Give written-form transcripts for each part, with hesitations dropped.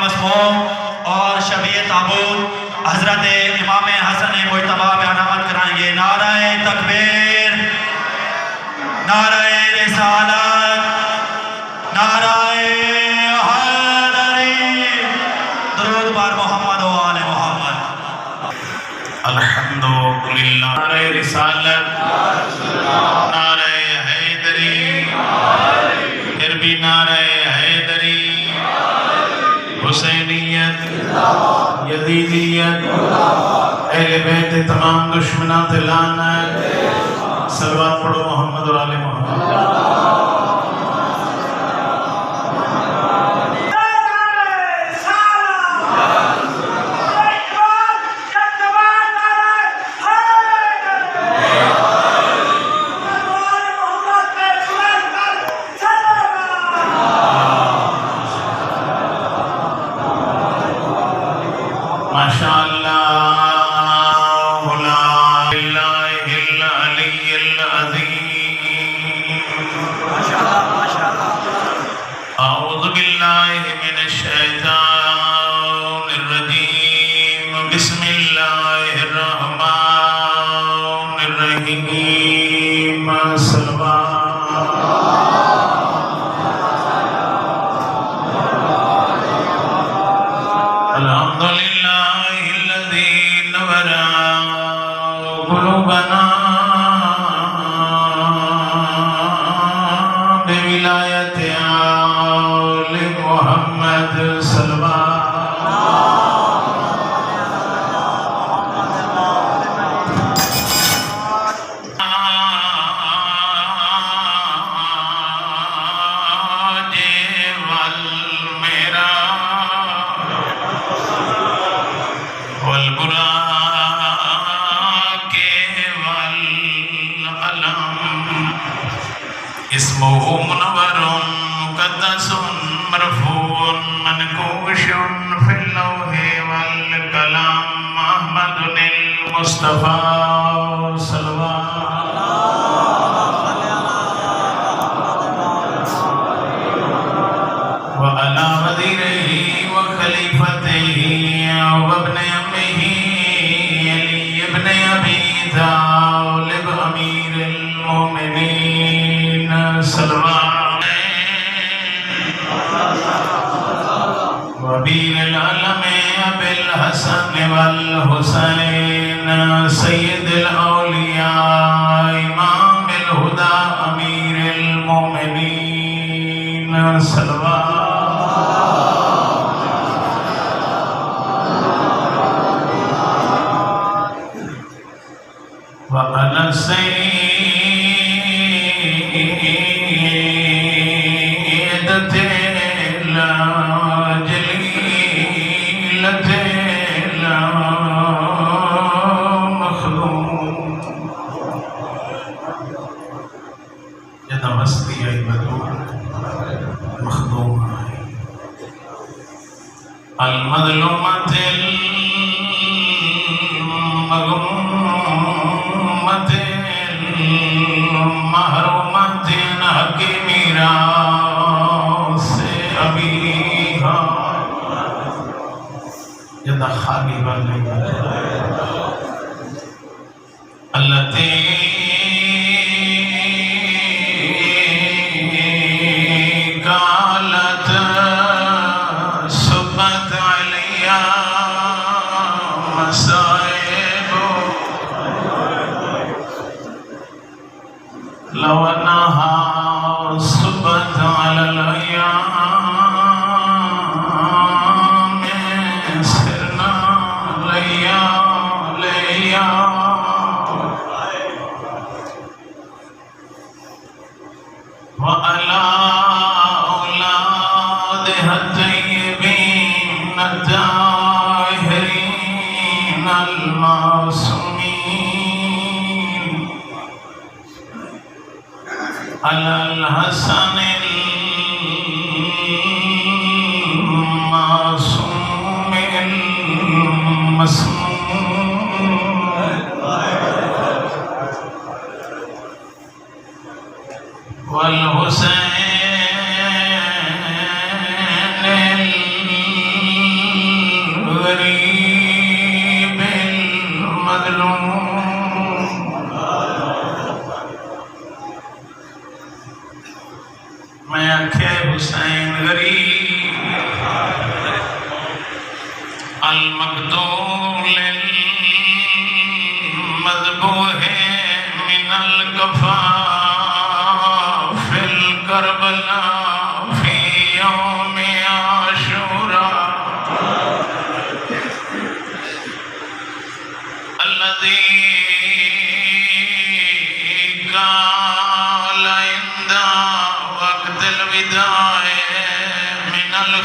مسموم اور شبیہ تابوت حضرت امام حسن مجتبی پہ عنامت کرائیں گے۔ نعرہ تکبیر، نعرہ رسالت، نعرہ حیدری، درود بر محمد و آل محمد۔ الحمدللہ۔ نعرہ رسالت، نعرہ حیدری، پھر بھی نعرہ حیدری، حسینیت، یزیدیت، اہل بیت تمام دشمنات لعنت، صلوات پڑھو محمد اور آل محمد۔ بسم اللہ الرحمن الرحیم۔ الحمدللہ الذی نور قلوبنا بولایت آل محمد صلوات۔ اسمه منور مقدس مرفوع منقوش في اللوح والقلم محمد المصطفى صلوات وعلى وزيره وخليفته وابن عمه علي بن ابي طالب امير المؤمنين صلوات وبين العالم ابي الحسن والحسين سيد الاولياء امام الهدى امير المؤمنين صلوات وعلى المظلومة المغمومة المحرومة حق میراث أبيها يد خالب التي قالت صبت عليا مصائب لو أنها صبت على الأيام سرنا ليا وعلى أولادها الطيبين الطاهرين المعصومين على الحسن المعصوم المسموم والحسين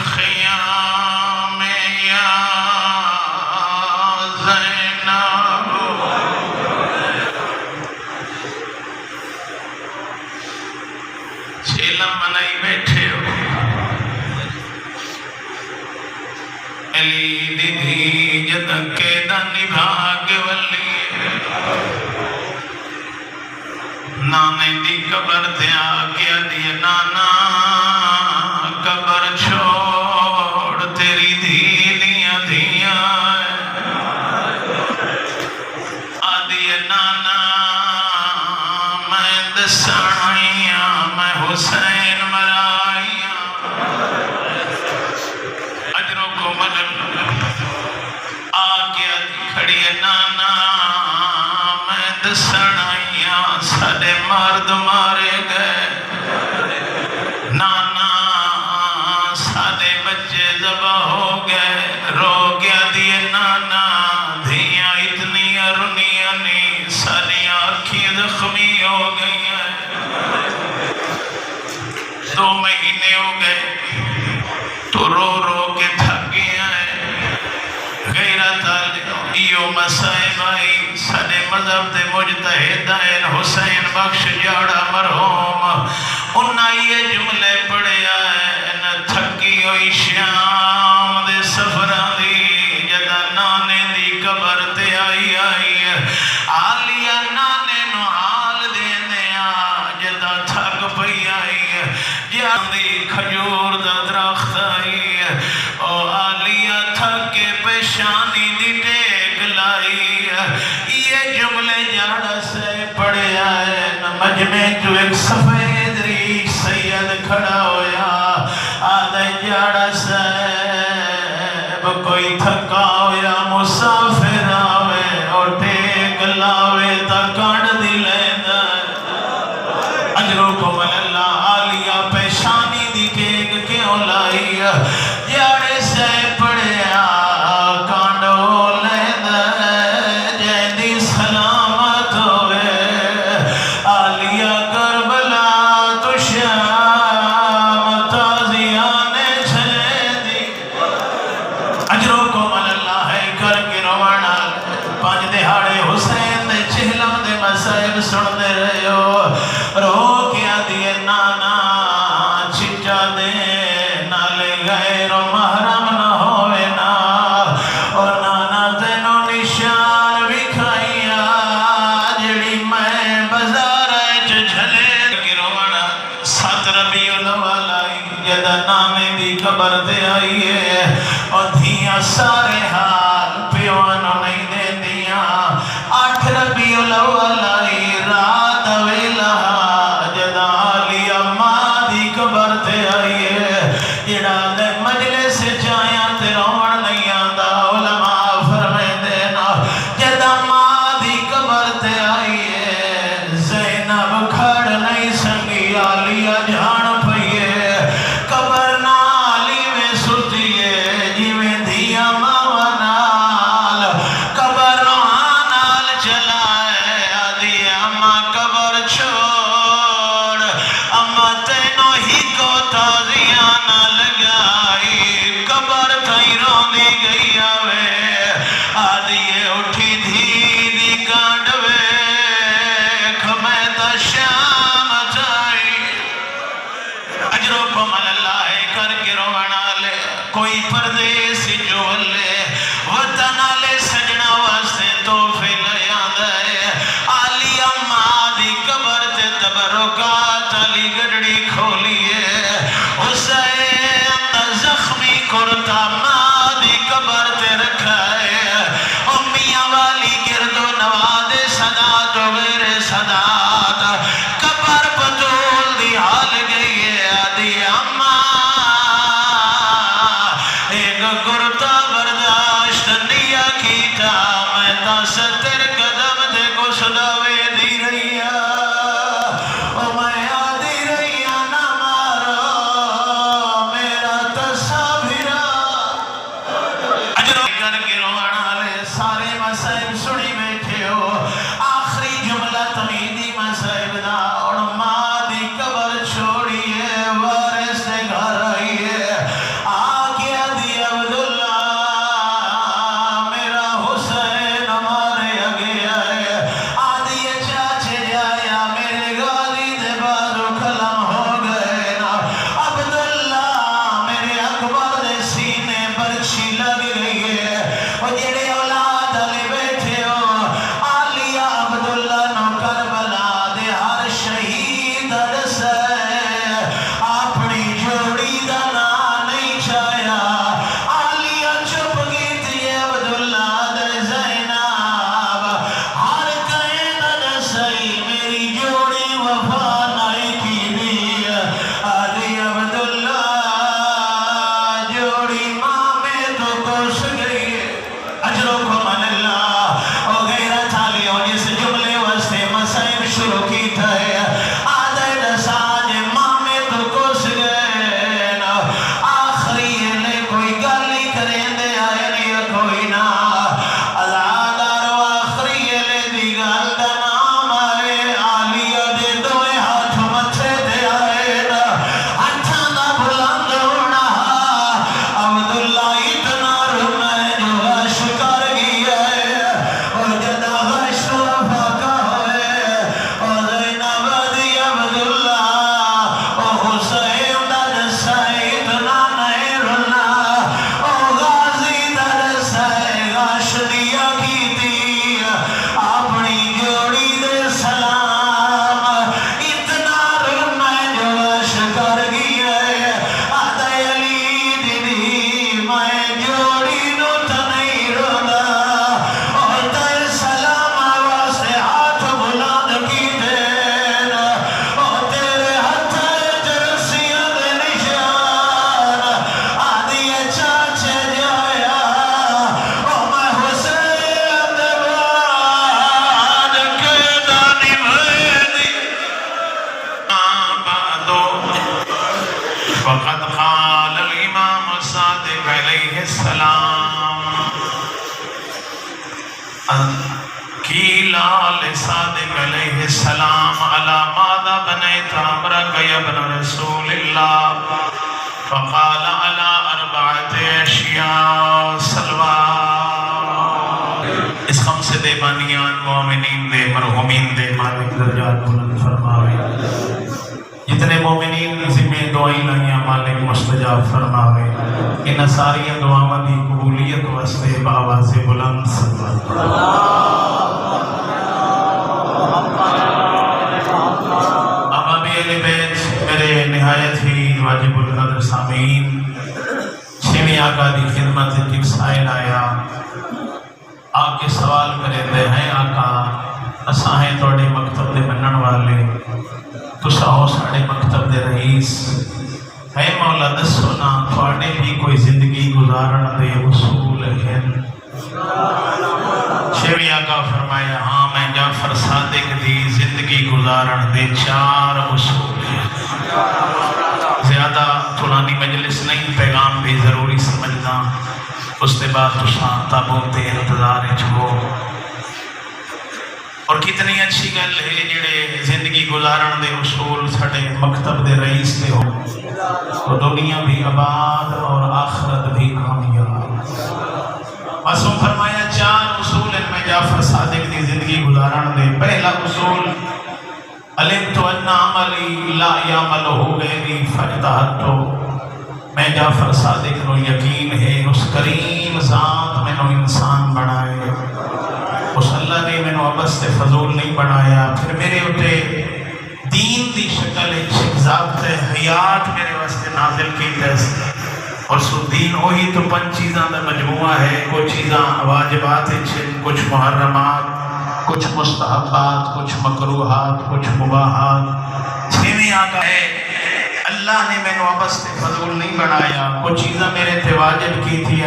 الخيام يا زينب چیلم منائی بیٹھے ہو علی دی دی جدن کے دانی بھاگ ولی نانے دی قبر تے آگیا دی نانا قبر چھوڑ تیری دھیلیاں دھیاں آدھی نانا میں دسانیاں میں حسین مرائیاں اجروں کو مدن آگیا دی کھڑی نانا میں دسانیاں سارے مرد مارے گئے نانا سارے بچے ذبح ہو گئے رو گیا دیے نانا دھیاں اتنی ارنیاں نہیں ساری آنکھیں زخمی ہو گئی ہیں 2 مہینے ہو گئے تو رو رو کے تھک گیا ہے غیرت ایو مسائب آئی سنے مذہب دے مجتہد ہیں حسین بخش جاڑا مرحوم انہاں یہ جملے پڑھے آئے نہ تھکی ہوئی شام دے سفران دی جدا نانے دی قبر تے آئی آلیا نانے نو حال دینے جدا تھک پئی آئی جان دی کھجور دا درخت آئی او آلیا تھکے پیشانی دی ٹیک لائی یہ جملے جاڑا سے پڑے آئے مجمع جو ایک سفید ریش سید کھڑا ہویا آدھے جاڑا سے کوئی تھکا ہویا مسافر آوے اور ٹیک لاوے تا کانڈ دی لیندہ اجروں کو مل اللہ آلیا پیشانی دی ٹیک کیوں لائی جاڑے سے پڑے کانڈو لیندہ جیندی سلامت ہوئے آلیا کربلا تو شام تازیانے چھلے دی اجروں کو مل اللہ ہے کر کے روانا 5 دہاڑے حسین دے چہلم دے مسائب سن دے رہے ہو رو کیا دیے نانا چچا دے نالے غیر محرم نہ ہوئے نا اور نانا تینوں نشان بکھائیا جڑی میں بزار جھلے کے روانا 7 ربیع الاول آئی جدا نانے دی قبر دے آئی ہے اور دھیاں سارے حال پیوانوں نہیں دے دیا 8 ربیع الاول آئی رات ویلا جدا آلیا ماں دی قبر تے آئی ہے جڑا دے مجلس جایاں تے روڑ نہیں آندہ علماء فرمے دینا جدا ماں دی قبر تے آئی ہے زینب کھڑ نہیں سنگی آلیا جان پئیے قبر نالی میں سٹیے جی میں دھیا ماں نال قبر نال چلائے آدھی اماں قبر چھوڑ اماں تینوں ہی کو تازیاں نہ لگائی قبر تھائی روندی گئی آوے آدھی اٹھی دھی دی کانڈوے کھمیں تا شام چائی اجروں کو مل اللہ ہے کر کے روانا لے کوئی پردیسی جو لے وطن لے سجنا واسطے توفے لے آدھے آلیا ماں دی قبر تے تبرکات علی گڑڑی کھولیے حسین دا زخمی کرتا ماں دی قبر تے رکھائے امیاں والی گرد و نواد صدات و غیر صدات قبر پتول دی حال گئی ہے آدھی اماں ایک کرتا برداشت نیا کیتا میں تا ستر قدم دے کو صداوے دی رہیا او میں آدھی رہیا نہ مارا میرا تصابیرہ اجروں کر کے روانا لے سارے مسائب سنی بیٹھے ہو آخری جملہ تمیدی مسائب دا اور ماں دی قبر چھوڑیے وارث سے گھر آئیے آل صادق علیہ السلام علی ماذا بنیت امرک یا ابن رسول اللہ فقال علی اربعۃ اشیاء سلوات. اس خمسے دے بانیان مومنین دے مرحومین دے مالک درجات بلند فرماوے. جتنے مومنین ذمہ دعائیں لائیاں مالک مستجاب فرماوے. ان ساری دعاواں دی قبولیت واسطے بآواز بلند اہل بیت. میرے نہایت ہی واجب القدر سامعین، چھویں آقا دی خدمت ایک سائل آیا آ کے سوال کرے دے ہیں آقا اساں ہیں توڑے مکتب دے بنن والے، تساں ہو ساڑے مکتب دے رئیس، ہے مولا دسو نا تھوڑے بھی کوئی زندگی گزارن دے اصول ہیں؟ چھویں آقا فرمایا ہاں میں جعفر صادق دی زندگی گزارن دے 4 اصول ہیں. زیادہ طولانی مجلس نہیں، پیغام بھی ضروری سمجھنا. اس کے بعد تساں تابوت انتظار چھو. اور کتنی اچھی گل ہے جڑے زندگی گزارن دے اصول ساڑے مکتب دے رئیس دے ہو تو دنیا بھی آباد اور آخرت بھی کامیاب. معصوم فرمایا 4 اصول ہیں میں جعفر صادق دی زندگی گزارن دے. پہلا اصول علمت ان عملی لا یعملہ غیری فاجتہدت. میں جعفر صادق نو یقین ہے اس کریم ذات میں نو انسان بنائے، اس اللہ نے میں نو عبس سے فضول نہیں بنایا. پھر میرے اٹھے دین دی شکل ایک ضابط حیات میرے واسطے نازل کی تیس. اور سو دین وہی تو 5 چیزاں دا مجموعہ ہے. کچھ چیزاں واجبات ہیں، کچھ محرمات، کچھ مستحبات، کچھ مکروہات، کچھ مباحات. چھویں آقا ہے اللہ نے میں نو عبس سے فضول نہیں بنایا، کچھ چیزاں میرے تے واجب کی تھی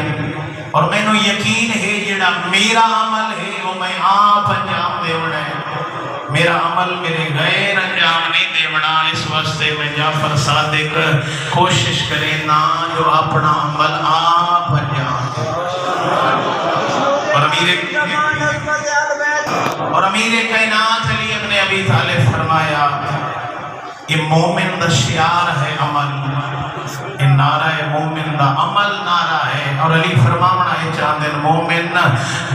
اور میں نو یقین ہے جڑا میرا عمل ہے وہ میں آپ انجام دیونا ہے. میرا عمل میرے غیر انجام نہیں دیونا. اس واسطے میں جعفر صادق کوشش کرے نا جو اپنا عمل آپ انجام دے. اور امیر کائنات علی ابن ابی طالب فرمایا یہ مومن دا شعار ہے عمل، یہ نعرہ مومن دا عمل نعرہ ہے. اور علی فرماونا ہے چاہتے ہیں مومن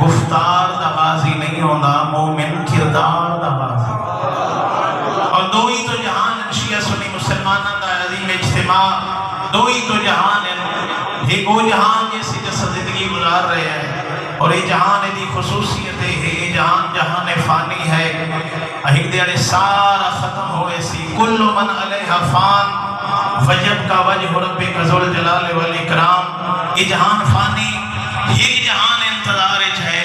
گفتار دا غازی نہیں ہوتا، مومن کردار دا غازی. اور دو ہی تو جہان شیعہ سنی مسلمانہ دا عظیم اجتماع، دو ہی تو جہان ہے. ایک وہ جہان جیسی جیسا زندگی گزار رہے ہیں اور یہ جہان دی خصوصیت ہے یہ جہان فانی ہے. ایک دیڑے سارا ختم ہوئے سی. کل من علیہ فان وجب کا وجہ ربک ذوال جلال والاکرام. یہ جہان فانی، یہ جہان انتظار ہے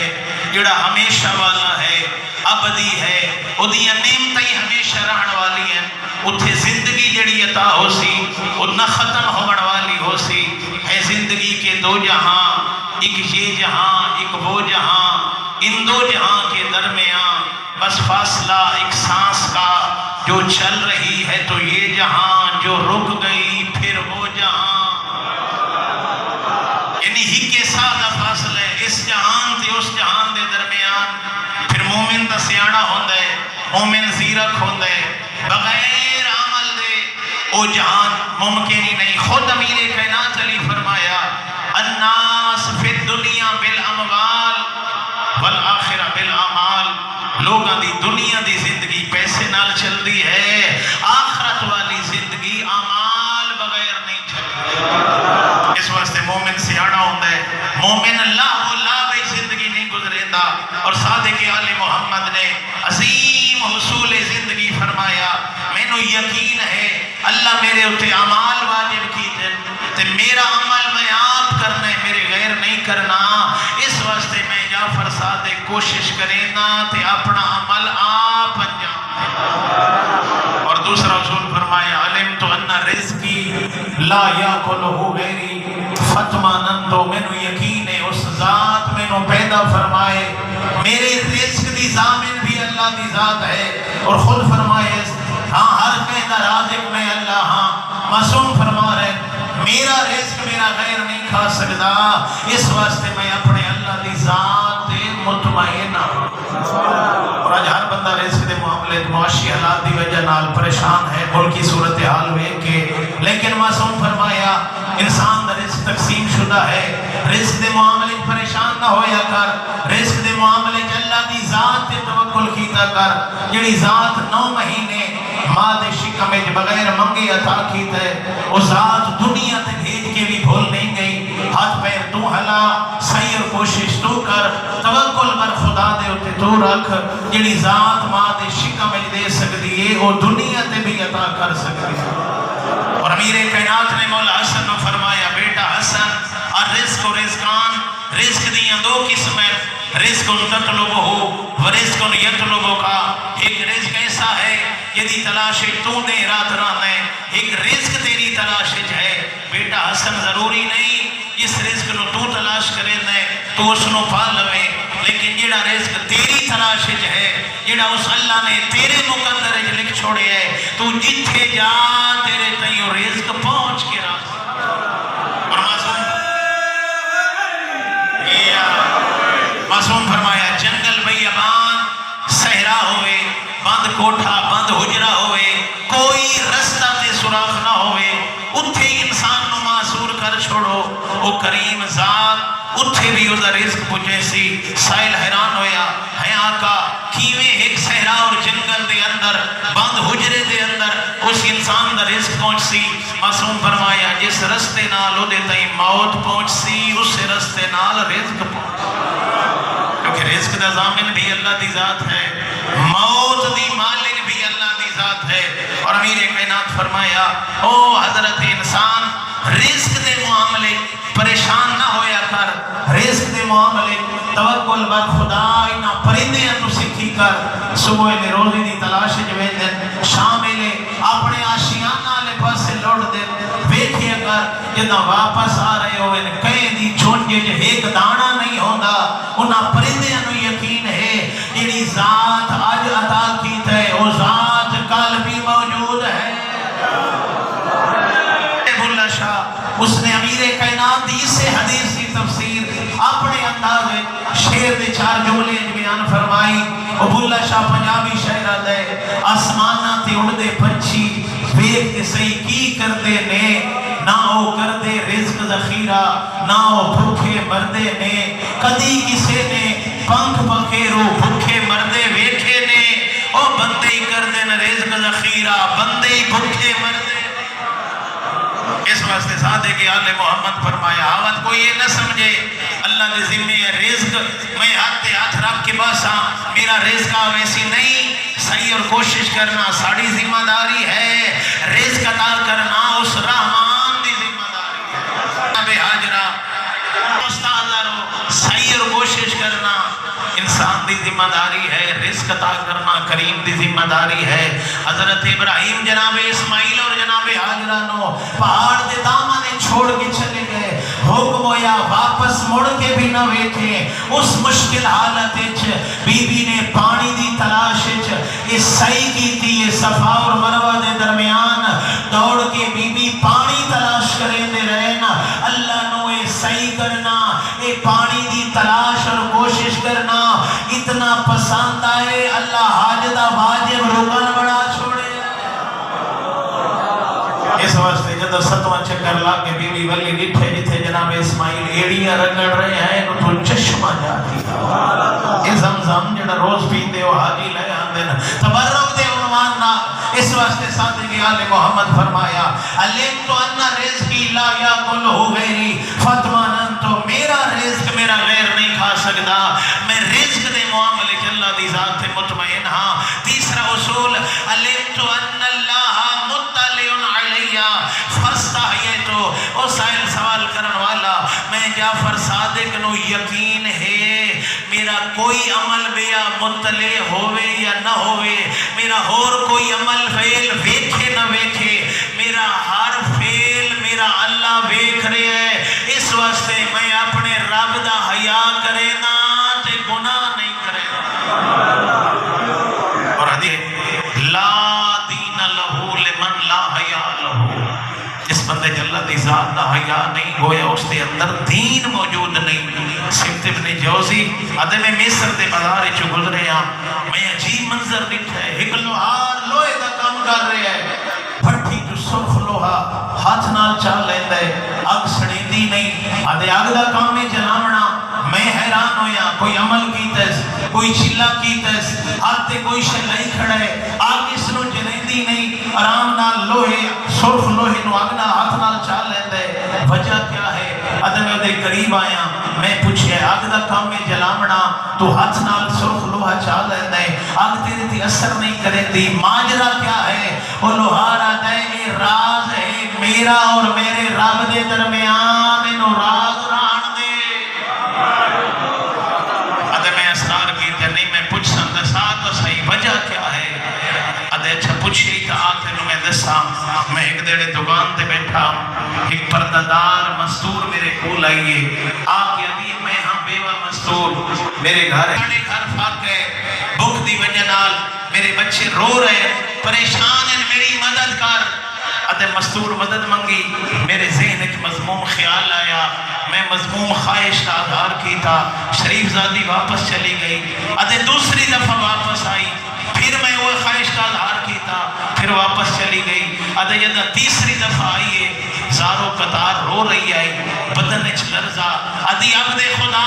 جڑا ہمیشہ والا ہے، ابدی ہے، ادھیاں نعمتیں ہمیشہ رہن والی ہیں. اتھے زندگی جڑی عطا ہو سی وہ نہ ختم ہونے والی ہو سی. ہے زندگی کے 2 جہاں، ایک یہ جہاں ایک وہ جہاں. ان 2 جہاں کے درمیان بس فاصلہ ایک سانس کا جو چل رہی ہے تو یہ جہاں جو رک گئی پھر وہ جہاں. یعنی ہی کے ساتھ فاصلہ ہے اس جہان تے اس جہان دے درمیان. پھر مومن دا سیاڑا ہوندہ ہے، مومن زیرک ہوندہ ہے. بغیر عمل دے وہ جہان ممکن ہی نہیں. خود امیر کائنات علی فرمایا الناس فی الدنیا بالاموال والآخرہ بالاعمال. لوگاں دی دنیا دی زندگی پیسے نال چل دی ہے، آخرت والی زندگی اعمال بغیر نہیں چلتی. اس واسطے مومن سیاڑا ہوندہ ہے، مومن اللہ بھئی زندگی نہیں گزریندہ. اور صادق آل محمد نے عظیم حصول زندگی فرمایا میں نو یقین ہے اللہ میرے اتے اعمال واجب کی تے میرا عمل میں آپ کرنا ہے، میرے غیر نہیں کرنا. اس واسطے میں جعفر صادق کوشش کریں نا تے اپنا عمل آپ انجام دیں. اور دوسرا اصول فرمایا علمت ان رزقی لا یاکلہ غیری فتمانن. تو میں نو یقین ہے اس ذات میں نو پیدا فرمائے میرے رزق دی ضامن بھی اللہ دی ذات ہے. اور خود فرمائے ہاں ہر پیدا رازق میں اللہ. ہاں معصوم فرما رہے میرا رزق میرا غیر نہیں کھا سکتا. اس واسطے میں اپنے اللہ دی ذات مطمئن. اور بندہ رزق دے معاملے معاشی حالات دی وجہ نال پریشان ہے، ملکی صورتحال ویکھ کے، لیکن معصوم فرمایا انسان دا رزق تقسیم شدہ ہے، رزق دے معاملے پریشان نہ ہویا کر، رزق دے معاملے اللہ دی ذات تے توکل کیتا کر، جڑی ذات 9 مہینے ماں دے شکم وچ بغیر منگے عطا کیتا ہے، او ذات دنیا تے بھیج کے بھی بھول نہیں گئی، ہاتھ پیر تو ہلا، صحیح اور کوشش تو کر، توکل پر خدا دے اوتے تو رکھ، جڑی ذات ماں دے شکم وچ دے سکدی ہے او دنیا تے بھی عطا کر سکدی ہے۔ اور امیر کائنات نے مولا حسن نے فرمایا بیٹا حسن الرزق و رزقان، رزق دیاں 2 قسمیں، رزق تطلبہ و رزق یطلبک، ایک رزق ایسا ہے جدی تلاش تو دے رات رانے، ایک رزق تیری تلاش ہے بیٹا حسن، ضروری نہیں جس رزق نو تو تلاش کرے نے تو اس نو پا لوے، لیکن جڑا رزق تیری تلاش ہے، جڑا اس اللہ نے تیرے مقدر وچ لکھ چھوڑے ہے، تو جتھے جا تیرے تئیں وہ رزق پہنچ کے راہ۔ اور معصوم فرمایا جنگل بیابان صحرا ہوئے، بند کوٹھا بند حجرہ ہوئے، کوئی رستہ تے سراغ نہ ہوئے، اتھے انسان نو معصور کر چھوڑو، او کریم ذات اتھے بھی وہ رزق پہنچے سی۔ سائل حیران ہویا ہے آقا کیویں ایک صحرا اور جنگل دے اندر بند حجرے دے اندر اس انسان دا رزق پہنچ سی؟ معصوم فرمایا جس رستے نال او دے تئیں موت پہنچ سی اس رستے نال رزق پہنچ، کیونکہ رزق دا ضامن بھی اللہ دی ذات ہے، موت دی مالک بھی اللہ دی ذات ہے۔ اور امیر کائنات فرمایا او حضرت انسان رزق دے معاملے پریشان نہ ہویا کر، رزق دے معاملے توکل بر خدا انہاں پرندیاں تو سکھی کر، صبح لے روزی دی تلاش ویندن، شام لے اپنے آشیانہ لے پاسے لوٹ دے، ویکھیا کر جداں واپس آ رہے ہوئے کہیں دی چونج وچ ایک دانہ نہیں ہوندا، انہاں پرندیاں نو یقین ہے جڑی ذات اج عطا کیتا ہے او ذات کل بھی موجود ہے۔ اس نے امیر کائنات دی سے حدیث کی تفسیر اپنے انداز میں شعر دے 4 جملے بیان فرمائی۔ ابواللہ شاہ پنجابی شاعر دے آسماناں تے اڑدے پنچھی ویکھ کے صحیح کی کردے نے، نہ او کردے رزق ذخیرہ نہ او بھوکے مردے نے، کدی کسے نے پنکھ پکھیرو بھوکے مردے ویکھے نے، او بندے ہی کردے نہ رزق ذخیرہ بندے ہی بھوکے مردے۔ اس واسطے صادق آل محمد فرمایا آوت کوئی یہ نہ سمجھے اللہ نے ذمہ ہے رزق میں ہاتھ رکھ کے باسا، میرا رزق ویسی نہیں، صحیح اور کوشش کرنا ساری ذمہ داری ہے، رزق عطا کرنا اس رحمان دی ذمہ داری ہے۔ بے حاجرہ مستعذر صحیح اور کوشش کرنا انسان دی ذمہ داری ہے، رزق عطا کرنا کریم دی ذمہ داری ہے۔ حضرت ابراہیم جناب اسماعیل اور جناب حاجرہ نو پہاڑ دے دامن چھوڑ کے چلے گئے، حکم ہویا واپس مڑ کے بھی نہ ویکھے، اس مشکل حالت وچ بی بی نے پانی دی تلاش وچ یہ سعی کیتی، یہ صفا اور مروہ دے درمیان دوڑ کے بی بی پانی تلاش کریں دے رہے نا، اللہ نو یہ سعی کرنا، یہ پانی دی تلاش اور کوشش کرنا اتنا پسند آئے اللہ حاج دا واجب رکن بڑا چھوڑے۔ اس واسطے جدو 7واں چکر لا کے بی بی ولی ڈٹھے جتھے جناب اسماعیل ایڑیاں رگڑ رہے ہیں تو چشمہ جاتی اے زمزم جڑا روز پیندے ہو حاجی لے آندے نا تبرک دے عنوان نا۔ اس واسطے صادق آل محمد فرمایا علمت ان رزقی لا یاکلہ غیری فاطمئننت، میرا رزق میرا غیر نہیں کھا سکتا، میں رزق دے معاملے کے اللہ دی ذات مطمئن ہاں۔ تیسرا اصول علمت ان اللہ مطلع علیہ فاستحییت، او سائل سوال کرن والا میں جعفر صادق نو یقین ہے میرا کوئی عمل بیا مطلع ہوئے یا نہ ہوئے، میرا اور کوئی عمل فعل ویکھے نہ ویکھے، میرا ہر فعل میرا اللہ ویکھ رہے ہے، اس واسطے میں اپنے رب دا حیا کرے نا تے گناہ نہیں کرے۔ اور حدیث لا دین لہو لمن لا حیا لہو، جس بندے اللہ دی ذات دا حیا نہیں ہویا اس دے اندر دین موجود نہیں۔ سمت ابن جوزی ادے میں مصر دے بازار چ گزرے ہاں میں عجیب منظر ڈٹھا ہے ایک لوہار لوہے دا کام کر رہا ہے بھٹی جو سرخ لوہا ہاتھ نال چل لیندا ہے اگ سڑیندی نہیں ادے اگ دا کام ہے جلاونا میں حیران ہویا کوئی عمل کیتا ہے کوئی چلا کیتا ہے ہاتھ تے کوئی شے نہیں کھڑا ہے آگ اس نو جلیندی نہیں آرام نال لوہے سرخ لوہے نو اگ نال ہاتھ نال چل لیندا ہے وجہ کیا ہے ادے میں دے قریب آیا میں پوچھیا اگ دا کام میں جلاونا تو ہاتھ نال سرخ لوہا چل لیندا ہے اگ تیرے تے اثر نہیں کریندی ماجرا کیا ہے او لوہار آتا ہے یہ راز ہے میرا اور میرے رب دے درمیان انو راز رہن دے ادے میں اسرار کیتے نہیں میں پوچھ سکتا ساتھ تو صحیح وجہ کیا ہے ادے اچھا پوچھی تو آتے نو میں دسا میں ایک دیڑے دکان تے بیٹھا ایک پردہ مستور میرے کول آئیے آگے ابھی میں ہاں بیوہ مستور میرے گھر فاق ہے بھوک دی وجہ نال میرے بچے رو رہے پریشان ہیں میری مدد کر ادے مستور مدد منگی میرے ذہن ایک مضموم خیال آیا میں مضموم خواہش کا اظہار کی تھا شریف زادی واپس چلی گئی ادے دوسری دفعہ واپس آئی پھر میں وہ خواہش کا اظہار کی تھا پھر واپس چلی گئی ادے جدہ تیسری دفعہ آئی ہے زارو قطار رو رہی آئی بدن اچھ لرزا ادی عبد خدا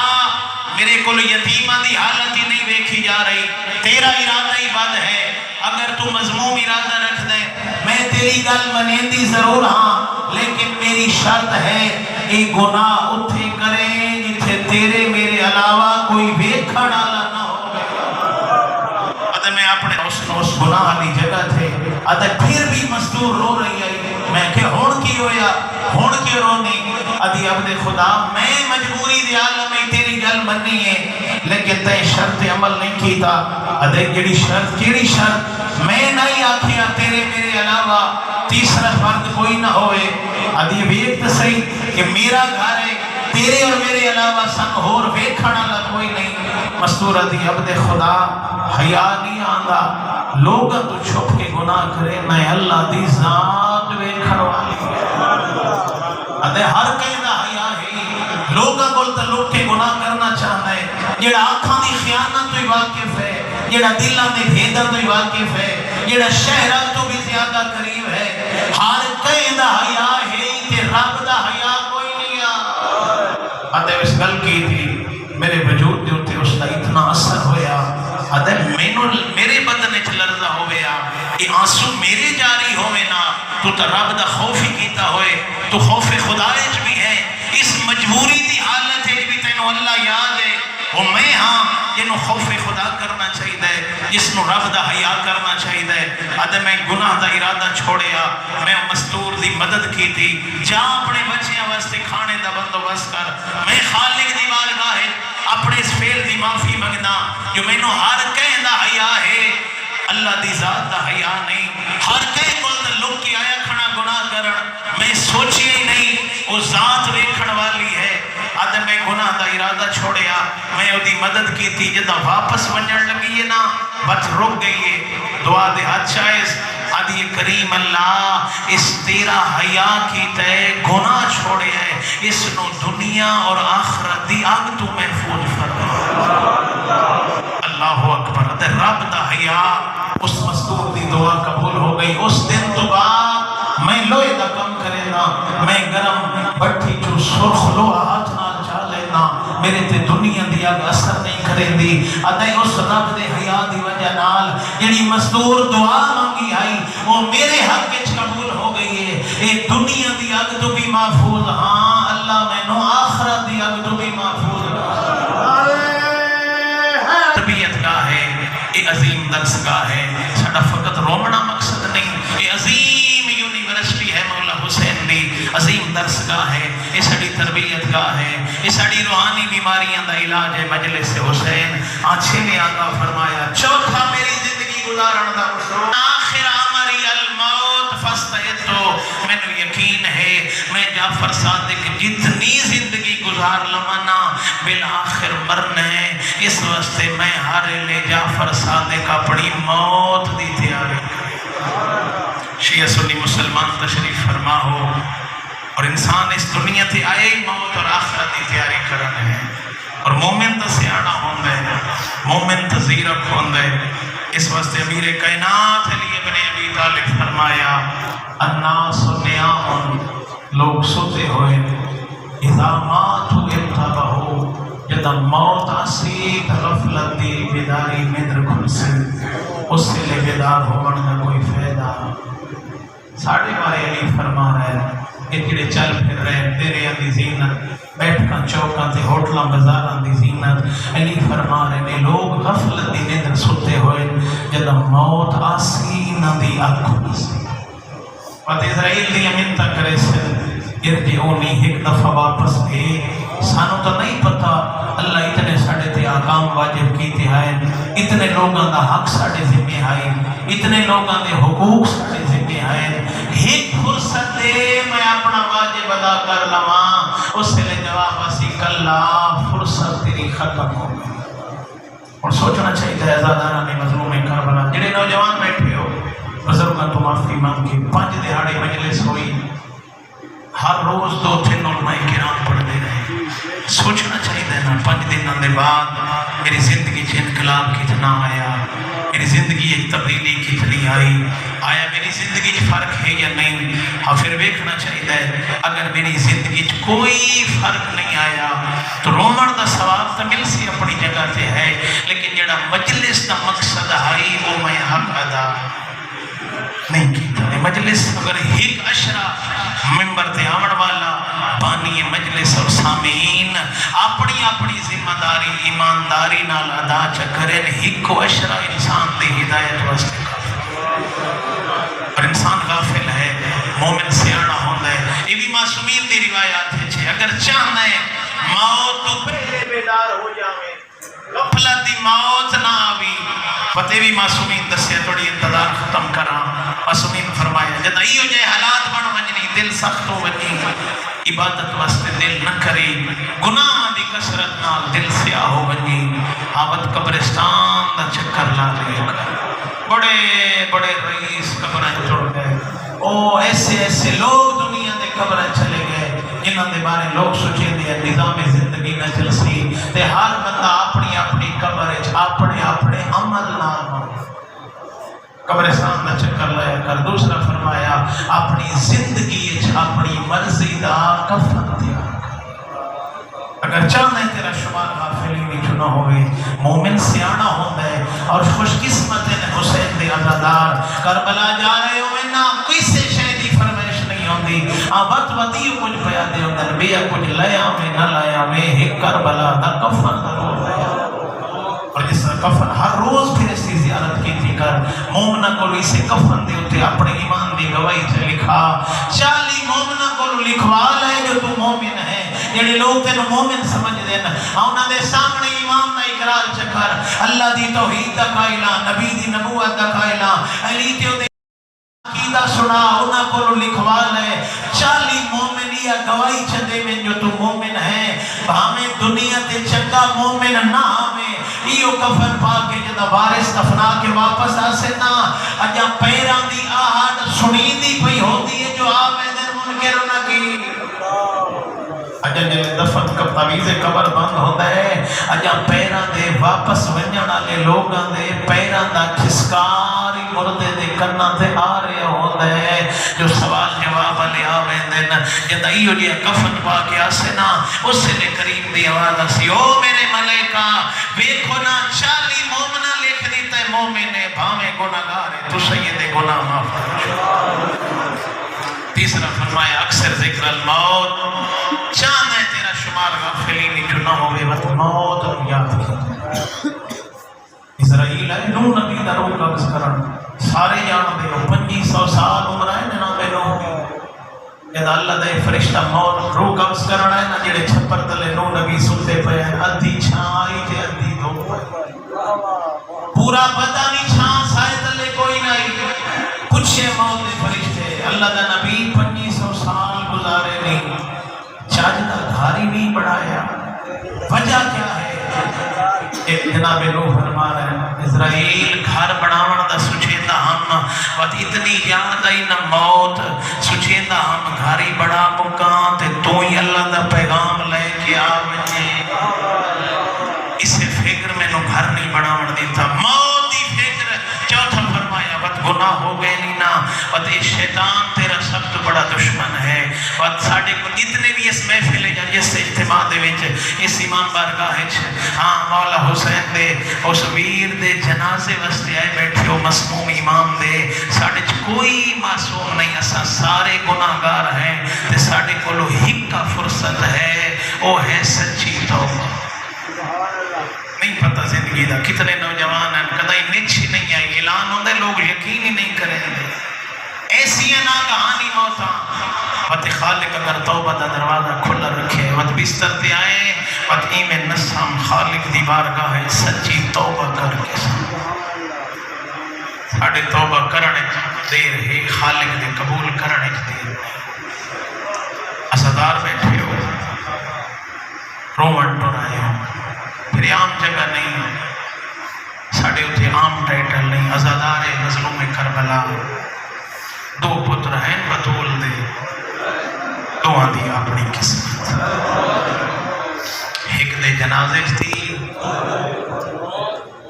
میرے کل یتیمہ دی حالت ہی نہیں دیکھی جا رہی تیرا ارادہ ہی بد ہے اگر تو مضموم ارادہ رکھ دے میں تیری گل منیندی ضرور ہاں لیکن میری شرط ہے اے گناہ اتھے کریں جتھے تیرے میرے علاوہ کوئی ویکھن والا نہ ہو ادھے میں اپنے اس گناہ والی جگہ تھے ادھے پھر بھی مستور رو رہی آئی میں کہ ہون کی ہویا ہون کی رونی ادھی عبد خدا میں مجبوری دی عالم میں تیری گل مننی ہے لیکن تے شرط عمل نہیں کیتا ادھے کیڑی شرط کیڑی شرط میں نہیں آکھیا تیرے میرے علاوہ تیسرا فرد کوئی نہ ہوئے ادھی ویکھ صحیح کہ میرا گھر ہے تیرے اور میرے علاوہ سن اور ویکھن والا کوئی نہیں مستور ادھی عبد خدا حیا نہیں آندا لوگاں تو چھپ کے گناہ کرے میں اللہ دی ذات ویکھن والی ادھے ہر کہیں دا حیا ہے لوگاں کول تے لوگ کے گناہ کرنا چاہتا ہے جڑا آنکھاں دی خیانت تو ہی واقف ہے جڑا دلاں دے بھیداں تو ہی واقف ہے جڑا شہراں تو بھی زیادہ قریب ہے ہر کہیں دا حیا ہے تے رب دا حیا کوئی نہیں آ ادھے اس گل کی تھی میرے وجود دے اوتے اس دا اتنا اثر ہویا ادھے میرے بدن وچ لرزا ہویا کہ آنسو میرے جاری ہوئے نا تو تے رب دا خوف ہی کیتا ہوئے تو خوف خدا وچ بھی ہے اس مجبوری دی حالت وچ بھی تینوں اللہ یاد ہے وہ میں ہاں جنوں خوف خدا کرنا چاہیے جس نو رب دا حیا کرنا چاہیے ادھے میں گناہ دا ارادہ چھوڑیا میں مستور دی مدد کی تھی جا اپنے بچیاں واسطے کھانے دا بندوبست کر میں خالق دی بارگاہ ہے اپنے اس فعل دی معافی منگنا جو مینوں ہر کہیں دا حیا ہے اللہ دی ذات دا حیا نہیں ہر کہیں کول تے لوگ کی آیا کھڑا گناہ کرن میں سوچی ہی نہیں وہ ذات ویکھن والی ہے ادھے میں گناہ دا ارادہ چھوڑیا میں دی مدد کی تھی جدہ واپس ونجن لگی ہے نا بچ رک گئی ہے دعا دے ہاتھ چاہیز آدھی کریم اللہ اس تیرا حیا کی تے گناہ چھوڑے ہے اس نو دنیا اور آخرت دی آگ تو محفوظ فرما اللہ اکبر تے رب دا حیا اس مستور دی دعا قبول ہو گئی اس دن تو بعد میں لوہے دا کم کرے نا میں گرم بٹھی جو سرخ لوہا ہاتھ نال چا لینا میرے تے دنیا دی آگ اثر نہیں کرے دی ادھے اس رب دے حیا دی وجہ نال جڑی مزدور دعا مانگی آئی وہ میرے حق وچ قبول ہو گئی ہے اے دنیا دی آگ تو بھی محفوظ ہاں اللہ میں نو آخرت دی آگ تو بھی محفوظ تربیت کا ہے یہ عظیم درس گاہ ہے ساڈا فقط رومنا مقصد نہیں یہ عظیم یونیورسٹی ہے مولا حسین دی عظیم درس گاہ ہے یہ ساڈی تربیت گاہ ہے یہ ساڈی روحانی بیماریاں دا علاج ہے مجلس حسین چھویں آقا فرمایا چوتھا میری زندگی گزارن دا اصول آخر امری الموت فاستعدوا مینوں یقین ہے میں جعفر صادق جتنی زندگی گزار لمانا بالآخر مرنا ہے اس واسطے میں ہر لے جعفر صادق اپنی موت دی تیاری شیعہ سنی مسلمان تشریف فرما ہو اور انسان اس دنیا تھی آئے موت اور آخرت دی تیاری کرنے ہیں اور مومن تو سیاڑا ہوندہ ہے، مومن تو زیرک ہوندہ ہے۔ اس واسطے امیر کائنات علی ابن ابی طالب فرمایا الناس نیام، لوگ سوتے ہوئے، اذا ماتو ارتبہو، جدہ موت آسی غفلت دی بیداری مدر کھلسی، اس سے لے بیدار ہونے کا کوئی فائدہ۔ ساڑھے بارے علی فرما رہے ہیں اتنے چل پھر رہے تیرے اندی زینت، بیٹھ کر چوکاں تے ہوٹلاں بزاراں دی زینت، علی فرما رہے ہیں لوگ غفلت دی نیندر سوتے ہوئے جدہ موت آسی نہ دی آنکھ کھلسی۔ وقت اسرائیل دی امنتا کرے سے ارجعونی ایک دفعہ واپس دے، سانو تو نہیں پتا اللہ اتنے ساڑھے تے آقام واجب کیتے ہیں، اتنے لوگاں دا حق ساڑھے ذمہ آئے، اتنے لوگاں دے حقوق ساڑھے ذمہ آئے، ایک فرصت دے میں اپنا واجب ادا کر لواں، اس سے لے جواب اسی کلا فرصت تیری ختم ہو گئی۔ اور سوچنا چاہیے ہے ازادانہ نے مظلوم کربلا، جنہیں نوجوان بیٹھے ہو بزرگاں تو معافی مانگ کے 5 دہاڑے مجلس ہوئی، ہر روز 2-3 علماء کرام پڑھ دے رہے، سوچنا چاہیے نا 5 دنوں دے بعد میری زندگی چ انقلاب کتنا آیا، میری زندگی ایک تبدیلی کتنی آئی، آیا میری زندگی چ فرق ہے یا نہیں؟ ہاں پھر دیکھنا چاہیے اگر میری زندگی چ کوئی فرق نہیں آیا تو رومن دا ثواب تو مل سی اپنی جگہ تے ہے، لیکن جڑا مجلس دا مقصد آئی وہ میں حق ادا نہیں کیتا ہے۔ مجلس اگر ایک اشرا ممبر تے آمن والا بانی مجلس اور سامعین اپنی اپنی ذمہ داری ایمانداری نال ادا چکریں، ایک اشرا انسان دے ہدایت واسطے اور انسان غافل ہے، مومن سیاڑا ہوندہ ہے۔ یہ بھی معصومین دی روایات ہے، اگر چاہنا ہے موت تو پہلے بیدار ہو جاوے، غفلت دی موت نہ آوی، پتے بھی معصومین دسیا تھوڑی انتظار ختم کرا۔ معصومین فرمایا جد ایو جائے حالات بن ونجنی، دل سخت ہو ونجنی، عبادت واسطے دل نہ کری، گناہ دی کثرت نال دل سیاہ ہو ونجنی، آوت قبرستان دا چکر لا لے کر بڑے بڑے رئیس قبریں چڑ گئے، او ایسے ایسے لوگ دنیا دے قبریں چلے گئے جنہاں دے بارے لوگ سوچے دے نظام زندگی نہ چل سی، تے ہر بندہ اپنی اپنی قبر اپنے اپنے عمل نال قبرستان دا چکر لایا کر۔ دوسرا فرمایا اپنی زندگی اپنی مرضی دا کفن تیار کر، اگر چاہنا ہے تیرا شمار غافلی بھی چنا ہوئے، مومن سیانا ہوتا ہے اور خوش قسمت ہے حسین دے عزادار کربلا جا رہے ہوئے نا کسی شہدی فرمائش نہیں ہوندی، آبت ودیو کچھ پیادے ہوندن بیا کچھ لیا میں نہ لایا میں ایک کربلا دا کفن ضرور لیا، اور جس طرح کفن ہر روز پھر اس کی زیارت کی تھی کر، مومنہ کو اسے کفن دے ہوتے اپنے ایمان دی گواہی سے لکھا، 40 مومنہ کو لکھوا لے جو تو مومن ہے، جڑے لوگ تینو مومن سمجھ دینا، اونا دے سامنے ایمان دا اقرار چکر، اللہ دی توحید دا قائلہ، نبی دی نبوت دا قائلہ، علی تیو دے عقیدہ سنا، اونا کو لکھوا لے، 40 مومن یا گواہی چندے میں جو تو مومن ہے، ہمیں دنیا تے چنگا مومن نہ ہمیں ایو کفن پا کے جدہ وارث دفنا کے واپس آسے نا، اجا پیران دی آہاد سنی دی پئی ہوتی ہے جو آمدن منکر نہ کی، اجا جلے دفن کب تعویز قبر بند ہوتا ہے، اجا پیران دے واپس ونجنا لے لوگاں دے پیران دا کھسکاری مردے دے کرنا تے آ رہے ہوتا ہے، جو سوال جواب لے آمدن جدہ ایو جی کفن پا کے آسے نا، اس سے لے کریم دی آواز آسی، او میرے ملائکہ ویکھو نا 40 مومنہ لکھ دیتا ہے، مومن ہے بھامے گناہگار ہے تو سید گناہ معاف کر۔ تیسرا فرمایا اکثر ذکر الموت، چاہنا ہے تیرا شمار غافلی نہیں جو نہ ہوئے وقت موت اور یاد کی۔ اسرائیل ہے نو نبی دا روح قبض کرن، سارے جان دے 2500 سال عمر ہے جناب نو، جد اللہ دے فرشتہ موت روح قبض کرنا ہے نا، جڑے چھپر تلے نو نبی سلتے پہ ہیں، ادھی چھائی تے ادھی دھوپ ہے، پورا پتہ نہیں چھان سائے تلے کوئی نہیں، پوچھے موت دے فرشتے، اللہ دا نبی 2500 سال گزارے نہیں، چاج دا گھاری نہیں بڑھایا، وجہ کیا ہے؟ ایک جناب نوح فرما رہے ہیں اسرائیل گھر بڑھاون دا سچیندہ ہم وقت اتنی یاد آئی نہ موت، سچیندہ ہم گھاری بڑھا مکان تے تو ہی اللہ دا پیغام لے کے آوے، بناون دیتا موت دی فکر چوتھا فرمایا وقت گناہ ہو گئے نہیں نا وقت شیطان تیرا سب تو بڑا دشمن ہے وقت ساڑھے کو جتنے بھی اس محفل یا جس اجتماع دے وچ اس امام بارگاہ ہاں مولا حسین دے اس ویر دے جنازے واسطے آئے بیٹھے ہو مسموم امام دے ساڑھے کوئی معصوم نہیں اساں سارے گناہگار ہیں تے ساڑھے کو لو ہکا فرصت ہے وہ ہے سچی توبہ نہیں پتہ زندگی دا کتنے نوجوان ہیں کدھائی نچ ہی نہیں آئی اعلان ہوندے لوگ یقین ہی نہیں کریں گے ایسی ناگہانی موتا وقت خالق اگر توبہ دا دروازہ کھلا رکھے وقت بستر تے آئے وقت میں نسام خالق دی بارگاہ ہے سچی توبہ کر کے ساڑھے توبہ کرنے دیر ہے خالق دے قبول کرنے دیر اسدار بیٹھے ہو رومن ٹور آئے ہو پھر عام جگہ نہیں ساڑھے اتھے عام ٹائٹل نہیں ازادار مظلوم کربلا دو پتر ہیں بطول دے دعا دی اپنی قسمت ایک دے جنازے تھی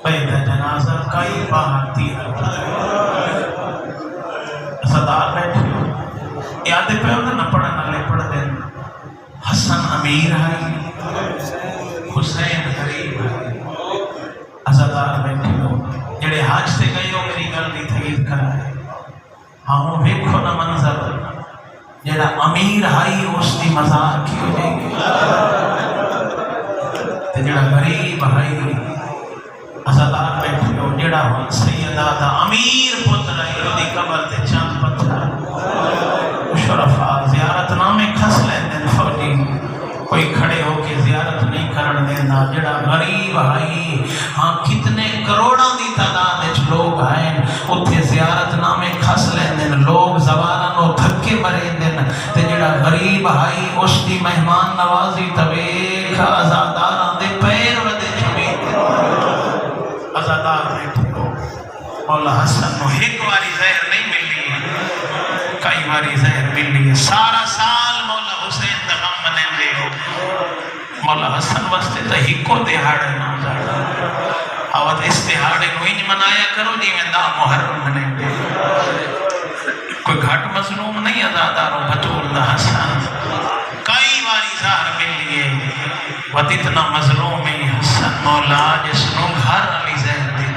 پہلا جنازہ کئی باہر تیر ازادار بیٹھے ہو یادیں پہ ہوتا نہ پڑھنا لے پڑھ دیں حسن امیر ہے حسین غریب ہے ازادار بیٹھے ہو جڑے حاج سے گئے ہو میری گل نہیں تھید کرا ہے ہاں وہ ویکھو نہ منظر جڑا امیر آئی اس دی مزار کی ہو جائے گی تے جڑا غریب آئی ازادار بیٹھے ہو جڑا سیدہ دا امیر پتر آئی وہ دی قبر تے چاند پتھر شرفا زیارت نامے کھس لین دن فوجی کوئی کھڑے ہو کے زیارت نہیں کرن دینا جڑا غریب آئی ہاں کتنے کروڑوں دی تعداد لوگ آئیں اتھے زیارت نامے کھس لین دن لوگ زوارن و دھکے مرین دن تے جڑا غریب آئی اس دی مہمان نوازی طبیق ازاداران دے پیر ودے چھویں دن ازادار بیٹھے ہو مولا حسن نو ایک واری زہر نہیں ملی کئی باری زہر ملی ہے سارا سال مولا حسین دا غم منیں دے ہو مولا حسن واسطے تا ہکو دہاڑے نہ جاڑا آوات اس دہاڑے کو انج منایا کرو جی میں دا محرم منیں دے کوئی گھٹ مظلوم نہیں ازاداروں بطول دا حسن کئی باری زہر ملی ہے وقت اتنا مظلوم ہے حسن مولا جس نو گھر علی زہر دے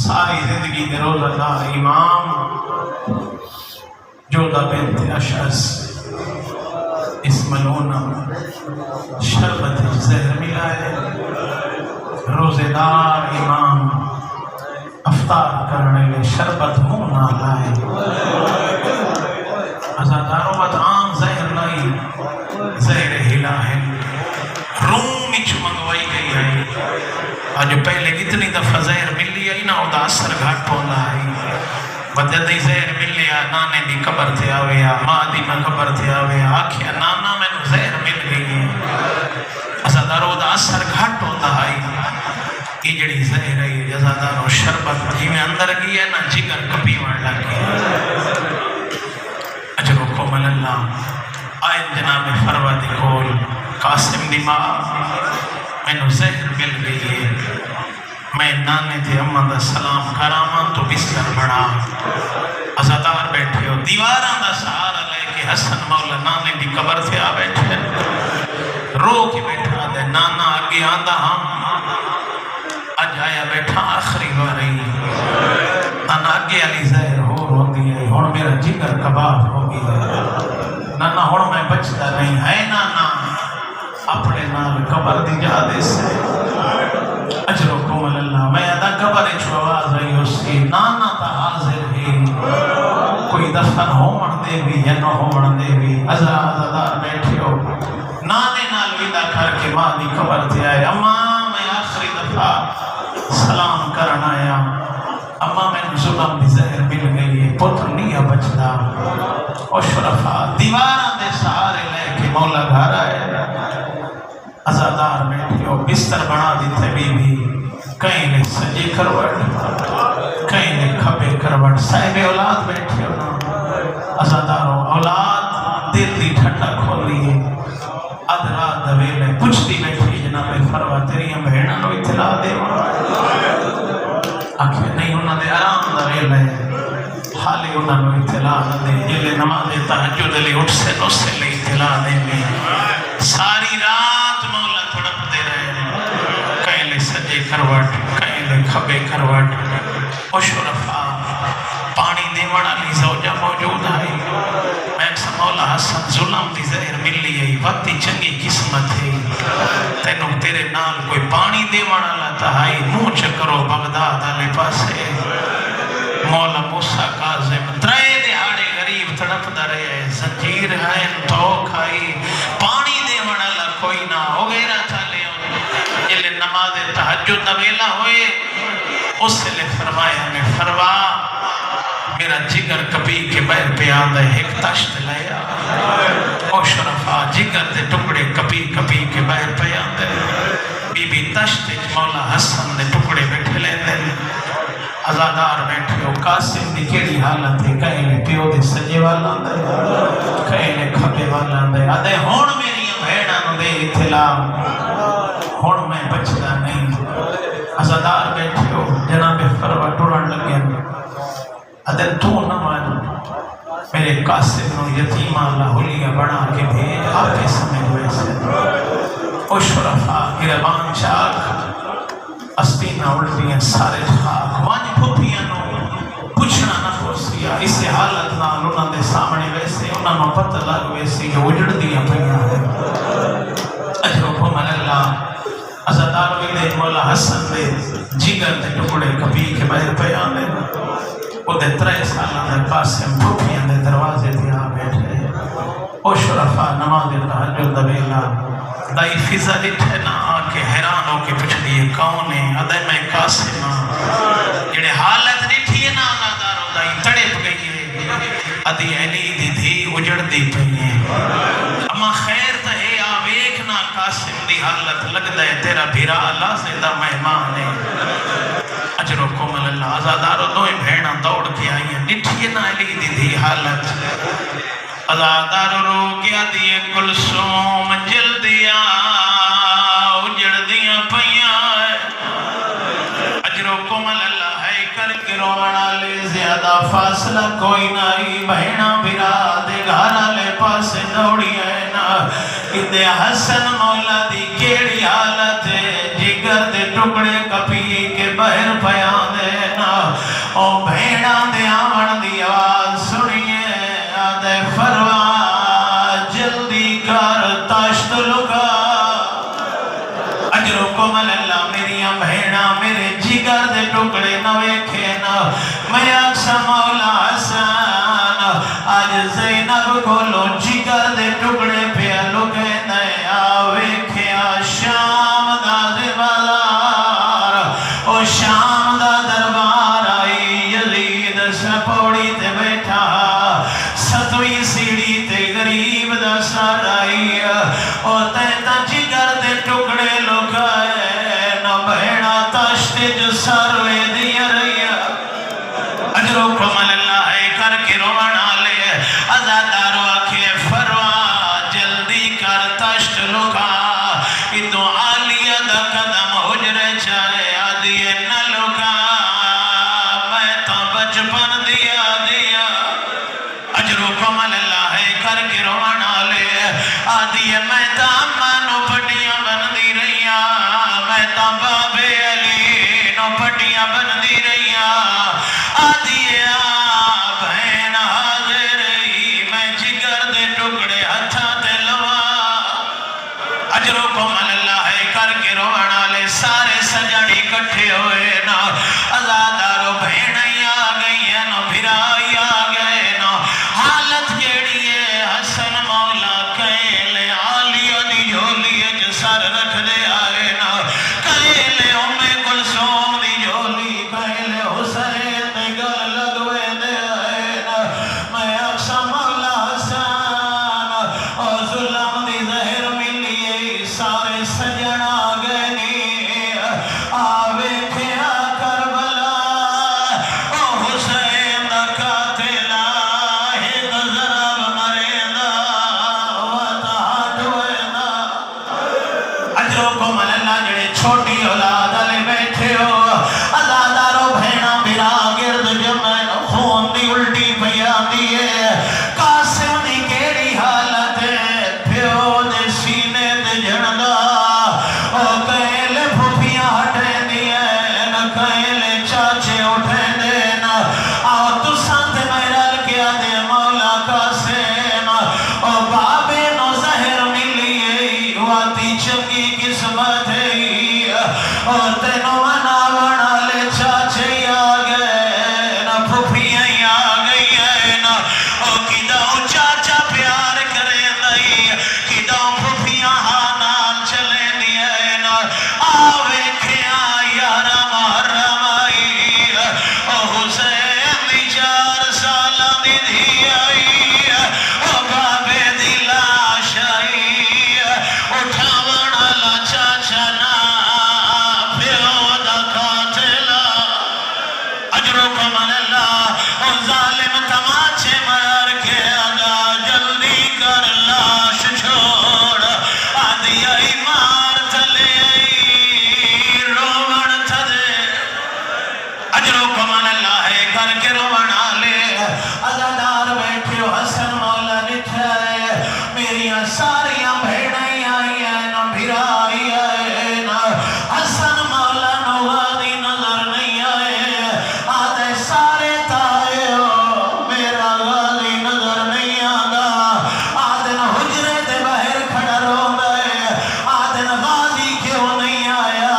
ساری زندگی دے روزہ دار امام جودہ بنت اشعث اس ملونہ شربت زہر ملا ہے روزہ دار امام افطار کرنے لے شربت منہ نہ لائے ازاداروں بات عام زہر نہیں زہر ہلا ہے روم اچھ منگوائی گئی ہے آج پہلے کتنی دفعہ زہر ملی ہے نا ادا اثر گھاٹ پولا ہے بددی زہر ملی ہے نانے دی قبر تھے آوے یا ماں دی میں قبر تھے آوے یا آکھیا نانا میں نو زہر مل گئی ہے ازادارو ادا اثر گھاٹ پولا ہے یہ جڑی زہر ہے ازادارو شربت جی میں اندر گئی ہے نا جگر کپی وڑ لگی ہے اجرکم اللہ آئین جناب فروہ دی کول قاسم دی ماں میں نو زہر مل گئی ہے میں نانے دے اماں دا سلام کراما تو بستر بڑھا ازادار بیٹھے ہو دیواراں دا سہارا لے کے حسن مولا نانے دی قبر سے آ بیٹھے رو کے بیٹھا دے نانا آگے آندہ ہم اج آیا بیٹھا آخری باری نانا آگے علی زہر ہو دی ہے ہون میرا جگر کباب ہو گئی ہے نانا ہون میں بچتا نہیں ہے نانا اپنے نال قبر دی جا دے سے اجرکم اللہ میں ادا قبر اچھو آواز آئی اس کی نانا تا حاضر ہی کوئی دفن ہو من دے بھی یا نہ ہو من دے بھی ازادار بیٹھے ہو نانے نال ویدہ کر کے ماں دی قبر تے آئے اماں میں آخری دفعہ سلام کرنا آیا اماں میں ظلم دی زہر مل گئی ہے پتر نہیں بچتا اور شرفا دیواراں دے سہارے لے کے مولا گھر آئے ازادار بیٹھے ہو بستر بنا دیتے بی بھی کہیں نے سجی کروٹ کہیں نے کھبے کروٹ صاحب اولاد بیٹھے ہو ازاداروں اولاد دل دی ٹھٹا کھولی ہے ادھرا دویل لے پوچھتی بیٹھی جناب فروا تیریاں بہناں نو اطلاع دیواں آخر نہیں انہاں دے آرام دا ویلا ہے حالی انہاں نو اطلاع نہ دے جلے نماز تہجد لئی اٹھ سے نو سے لئی اطلاع دے ساری رات مولا تڑپ دے رہے کہیں لے سجے کروٹ کہیں لے کھبے کروٹ او شرفا پانی دیوڑا لی زوجہ موجود آئی میں مولا حسن ظلم دی زہر ملی ہے وقتی چنگی قسمت ہے تینوں تیرے نال کوئی پانی دیوڑا لاتا ہے منہ چکرو بغداد آلے پاسے مولا موسیٰ کاظم ترے دہاڑے غریب تڑپ دا رہے ہیں زنجیر ہے تو کھائی پانی دیوڑا لا کوئی نہ ہو گئی رہا چالے جلے نماز تہجد نویلا ہوئے اس سے لے فرمایا میں فرما میرا جگر کبھی کے بیر پہ آدھا ایک تشت لیا او شرفا جگر دے ٹکڑے کبھی کبھی کے بیر پہ آدھا بی بی تشت مولا حسن دے ٹکڑے بیٹھے لے دے ازادار بیٹھے ہو قاسم دی کیڑی حالت ہے کہیں لے پیو دے سجے والا دے کہیں لے کھبے والا دے آدھے ہون میری بھیڑا نو دے اطلاع ہون میں بچدا نہیں ازادار بیٹھے ہو جناب فروا ٹورن لگے ادھر تو نہ مانو میرے قاسم نو یتیمہ اللہ حلیہ بنا کے بھیج آتے سمجھ ویسے او شرفا گربان چاک اسپینہ الٹیاں سارے خاک وانی پھوپیاں نو پوچھنا نہ پوسیا اسے حالت نہ انہوں دے سامنے ویسے انہوں نے پتہ لگ ویسے جو اجڑ دیا پہیاں ہے اجرکم اللہ ازادار ویدے مولا حسن دے جگر دے ٹکڑے کبھی کے بہر پیاں دے وہ دے 3 سالہ دے قاسم پھوپیاں دے دروازے دیا بیٹھے او شرفا نماز تہجد دویلا دائی فضا لٹھے نہ آکے حیران ہو کے پوچھ دیئے کون ہے ادھے میں قاسم جڑے حالت لٹھی ہے نا اللہ دارو دائی تڑپ گئی ہے ادھی علی دی دھی اجڑ دی پئی ہے اما خیر تا ہے آویکنا قاسم دی حالت لگ دے تیرا بھیرا اللہ سے دا مہمان ہے اجرکم اللہ ازادارو دوئے بھیڑاں دوڑ کے آئی ہیں لٹھی نا علی دی دھی حالت ازادارو رو گیا دیئے کلثوم جلدیاں اجڑ دیاں پئیاں اجرکم اللہ ہے کر کے رونا لے زیادہ فاصلہ کوئی نہیں بہنا بھرا دے گھارا لے پاسے دوڑی ہے نا ادھے حسن مولا دی کیڑی حالت ہے جگر دے ٹکڑے کپی کے بہر پیاں دے نا او بہنا دے آمن دی آواز سنیے آدھے فروا جلدی کر تشت لکا اجرکم اللہ میری بہنا میرے جگر دے ٹکڑے نوے کھینا میں اکسا مولا حسن آج زینب کو لو جگر دے ٹکڑے پہ لکے نئے آوے کھیا شام دا دربار او شام دا دربار آئی یزید سپوڑی تے بیٹھا ستویں سیڑھی تے غریب دا سر آئی او تیتا جگر دے ٹکڑے لکائے نہ بہنا تشت جو سروے دیا رہی اجرکم اللہ ہے کر کے رونا لے ازادارو آکھے فروا جلدی کر تشت لکا ادو آلیہ دا قدم حجرے چاہے آدھیے نہ لکا میں تو بچپن دیا اجرکم اللہ ہے کر کے رونا لے آدھیے میں تو اماں نو پٹیاں بن دی رہیا میں تو بابے علی نو پٹیاں بن دی رہیا آدھیے بہن حاضر رہی میں جگر دے ٹکڑے ہتھا تے لوا اجرکم اللہ ہے کر کے رونا لے سارے سجڑی کٹھے ہوئے نا ازادارو بہنیں آ گئی ہیں نا بھرائی آ گئے نا حالت کیڑی ہے حسن مولا کہیں لے آلیہ دی جھولیے جو سر رکھ دے آئے نا کہیں لے چھوٹی اولاد والے بیٹھے ہو عزادارو بھینا برا گرد جمعن خون دی الٹی پیا دیئے قاسم دی کیڑی حالت ہے پیو دے سینے دے جڑگا او کہل پھوپیاں ہٹے دیئے نہ کہل چاچے اٹھے دینا آؤ تو سانتے میرل کیا دے مولا قاسم او بابے نو زہر ملیے واتی چنگی قسمت ہے اور تینو منا بنا لے چاچے آگئے نا پھوپیاں آگئی ہے نا او کداؤ چاچا پیار کرے دائی کداؤ پھوپیاں ہانال چلے دیئے نا آوے کھیا یارا محرم آئی او حسین دی 4 سالہ دی دی آئی او بابے دی لاش آئی اٹھاوڑ لا چاچا نا ظالم تماچے مار کے آگا جلدی کر لاش چھوڑ آدھی آئی مار تھلے آئی رومن تھدے اجرو کمان اللہ ہے کر کے رومن آلے عزادار بیٹھے ہو حسن مولا نٹھائے میریاں ساریاں بھیڑیں آئی ہیں نہ بھیرا آئی ہیں نہ حسن مولا نوادی نظر نہیں آئے آدھے سارے تائے ہو میرا غازی نظر نہیں آگا آدھن حجرے دے باہر کھڑا رو گئے آدھن غازی کیوں نہیں آیا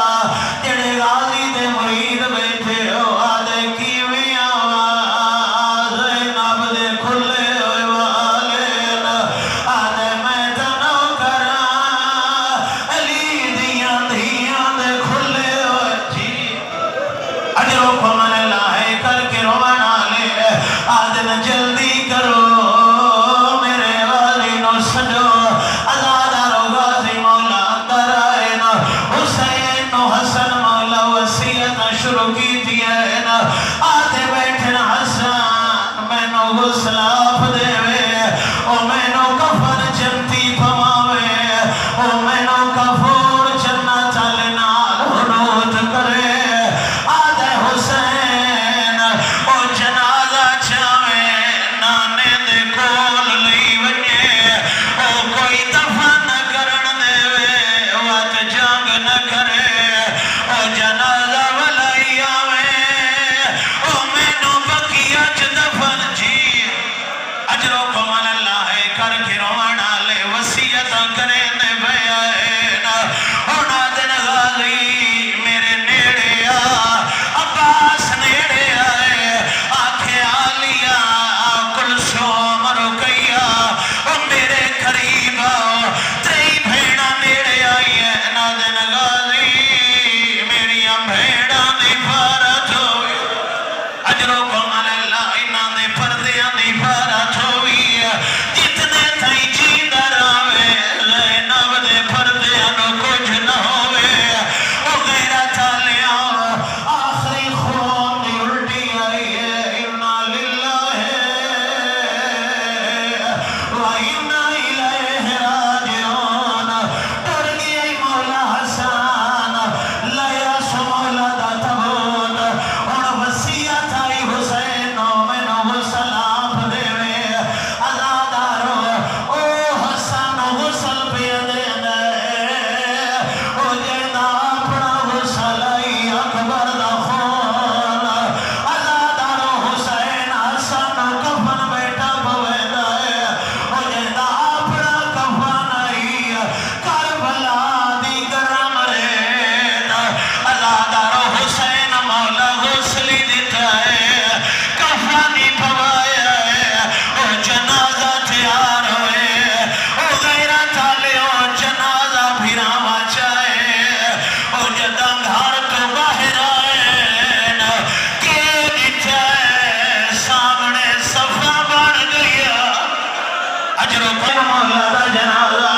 جڑے غازی دے مرید بیٹھے ہو آدھے کیویں آواز زینب دے کھلے ہوئے والین آدھے میں تنو کراں علی دیاں دھیاں دے کھلے ہوئے جی اجرو کو من لاہے کر کے روانہ لے آدھن جلدی کرو میرے غازی نو سجو عزادارو غازی مولا اندر آئے نا حسین نو حسن مولا وسیعت شروع کی دیئے نا آدھے بیٹھے نا حسن میں نو غسلاف دے وے او میں نو کفن چنتی پھماوے او میں نو کفور چننا چالے نال حنوت کرے آدھے حسین او جنازہ چاوے نانے دے کول لئی ونجے او کوئی دفن کرن دے وے وات جنگ نہ کرے او جنازہ ولائی آوے او میں نو بقیہ دفن جی اجرو کو من اللہ ہے کر کے روانہ لے وسیعت کرے دے بیائین ہونا دن غازی میرے نیڑے عباس نیڑے آئے آنکھیں آلیا کلثوم رقیہ میرے قریب تری بھیڑا نیڑے آئی ہے نا دن غازی میری بھیڑا دی فارت ہوئی اجرو کو من اللہ انہاں دے پردیاں دی فارت ہوئی جتنے تھائی جیندر آوے زینب دے پردیاں نو کچھ نہ ہوئے او غیرت لیا آخری خون دی الٹی آئی ہے انا للہ و انا الیہ راجعون ٹر گئی مولا حسن لیا سو مولا دا تبود اور وسیعت آئی حسین میں نو سلاف دے وے عزادارو او حسن غسل پہ دے دے او جیدہ اپنا غسل آئی اکبر دا خون عزادارو حسین حسن کفن بیٹا پوے دے او جیدہ اپنا کفن آئی کربلا دی گرم ریت عزادارو حسین مولا غسلی دیتا ہے کفانی پوایا ہے او جنازہ تیار ہوئے او غیرت آلے او جنازہ بھیراما چاہے او جدہ گھر تو باہر آئے کہ دیتا سامنے صفحہ بڑھ گیا اجرو پر مولا دا جنازہ